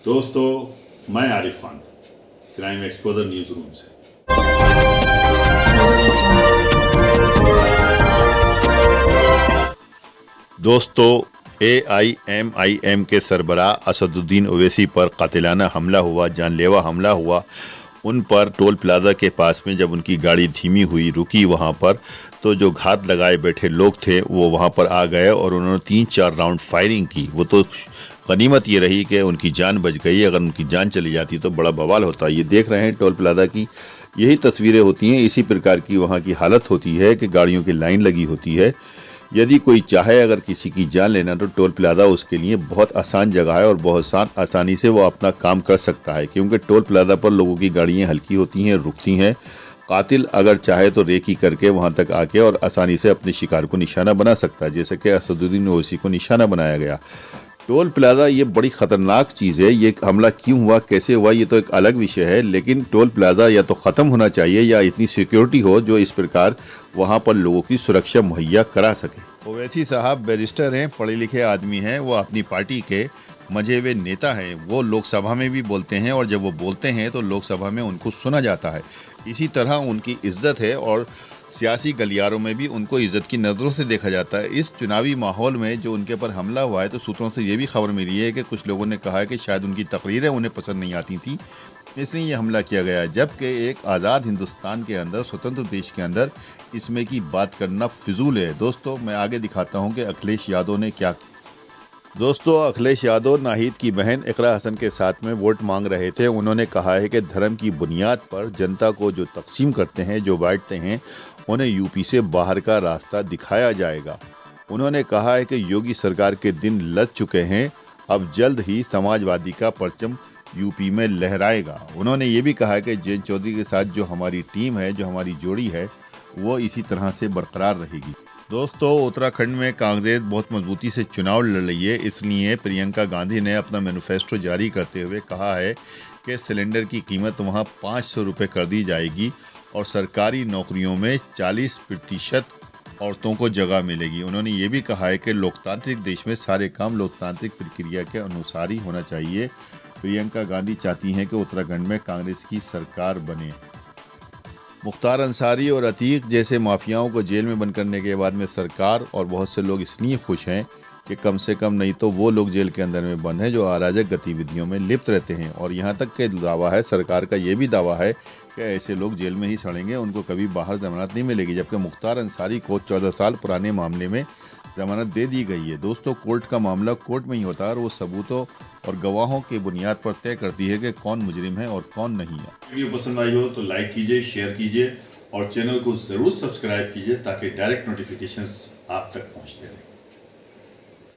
दोस्तों, मैं Arif Khan crime exposure news room से। दोस्तों, AIMIM के सरबराह असदुद्दीन ओवैसी पर कातिलाना हमला हुआ, जानलेवा हमला हुआ। उन पर टोल प्लाजा के पास में जब उनकी गाड़ी धीमी हुई, रुकी वहाँ पर, तो जो घात लगाए बैठे लोग थे वो वहाँ पर आ गए और उन्होंने 3-4 राउंड फायरिंग की। वो तो गनीमत ये रही कि उनकी जान बच गई, अगर उनकी जान चली जाती तो बड़ा बवाल होता। ये देख रहे हैं टोल प्लाजा की यही तस्वीरें होती हैं, इसी प्रकार की वहाँ की हालत होती है कि गाड़ियों की लाइन लगी होती है। यदि कोई चाहे अगर किसी की जान लेना तो टोल प्लाजा उसके लिए बहुत आसान जगह है और बहुत आसानी से वो अपना काम कर सकता है, क्योंकि टोल प्लाजा पर लोगों की गाड़ियाँ हल्की होती हैं, रुकती हैं। कातिल अगर चाहे तो रेकी करके वहाँ तक आके और आसानी से अपने शिकार को निशाना बना सकता है, जैसे कि असदुद्दीन ओवैसी को निशाना बनाया गया। टोल प्लाजा ये बड़ी ख़तरनाक चीज़ है। ये हमला क्यों हुआ, कैसे हुआ, ये तो एक अलग विषय है, लेकिन टोल प्लाजा या तो ख़त्म होना चाहिए या इतनी सिक्योरिटी हो जो इस प्रकार वहाँ पर लोगों की सुरक्षा मुहैया करा सके। ओवैसी साहब बैरिस्टर हैं, पढ़े लिखे आदमी हैं, वो अपनी पार्टी के मजे हुए नेता हैं। वो लोकसभा में भी बोलते हैं और जब वो बोलते हैं तो लोकसभा में उनको सुना जाता है। इसी तरह उनकी इज्जत है और सियासी गलियारों में भी उनको इज्जत की नज़रों से देखा जाता है। इस चुनावी माहौल में जो उनके पर हमला हुआ है तो सूत्रों से ये भी खबर मिली है कि कुछ लोगों ने कहा है कि शायद उनकी तकरीरें उन्हें पसंद नहीं आती थी, इसलिए ये हमला किया गया है। जबकि एक आज़ाद हिंदुस्तान के अंदर, स्वतंत्र देश के अंदर इसमें की बात करना फिजूल है। दोस्तों, मैं आगे दिखाता हूँ कि अखिलेश यादव ने क्या। दोस्तों, अखिलेश यादव नाहिद की बहन इकरा हसन के साथ में वोट मांग रहे थे। उन्होंने कहा है कि धर्म की बुनियाद पर जनता को जो तकसीम करते हैं, जो बांटते हैं, उन्हें यूपी से बाहर का रास्ता दिखाया जाएगा। उन्होंने कहा है कि योगी सरकार के दिन लद चुके हैं, अब जल्द ही समाजवादी का परचम यूपी में लहराएगा। उन्होंने ये भी कहा है कि जयंत चौधरी के साथ जो हमारी टीम है, जो हमारी जोड़ी है, वो इसी तरह से बरकरार रहेगी। दोस्तों, उत्तराखंड में कांग्रेस बहुत मजबूती से चुनाव लड़ रही है, इसलिए प्रियंका गांधी ने अपना मैनिफेस्टो जारी करते हुए कहा है कि सिलेंडर की कीमत वहां 500 रुपये कर दी जाएगी और सरकारी नौकरियों में 40% औरतों को जगह मिलेगी। उन्होंने ये भी कहा है कि लोकतांत्रिक देश में सारे काम लोकतांत्रिक प्रक्रिया के अनुसार ही होना चाहिए। प्रियंका गांधी चाहती हैं कि उत्तराखंड में कांग्रेस की सरकार बने। मुख्तार अंसारी और अतीक जैसे माफियाओं को जेल में बंद करने के बाद में सरकार और बहुत से लोग इसलिए खुश हैं कि कम से कम नहीं तो वो लोग जेल के अंदर में बंद हैं जो अराजक गतिविधियों में लिप्त रहते हैं। और यहाँ तक के दावा है, सरकार का ये भी दावा है कि ऐसे लोग जेल में ही सड़ेंगे, उनको कभी बाहर जमानत नहीं मिलेगी। जबकि मुख्तार अंसारी को 14 साल पुराने मामले में जमानत दे दी गई है। दोस्तों, कोर्ट का मामला कोर्ट में ही होता है और वो सबूतों और गवाहों की बुनियाद पर तय करती है कि कौन मुजरिम है और कौन नहीं है। वीडियो पसंद आई हो तो लाइक कीजिए, शेयर कीजिए और चैनल को ज़रूर सब्सक्राइब कीजिए ताकि डायरेक्ट नोटिफिकेशंस आप तक पहुंचते रहें।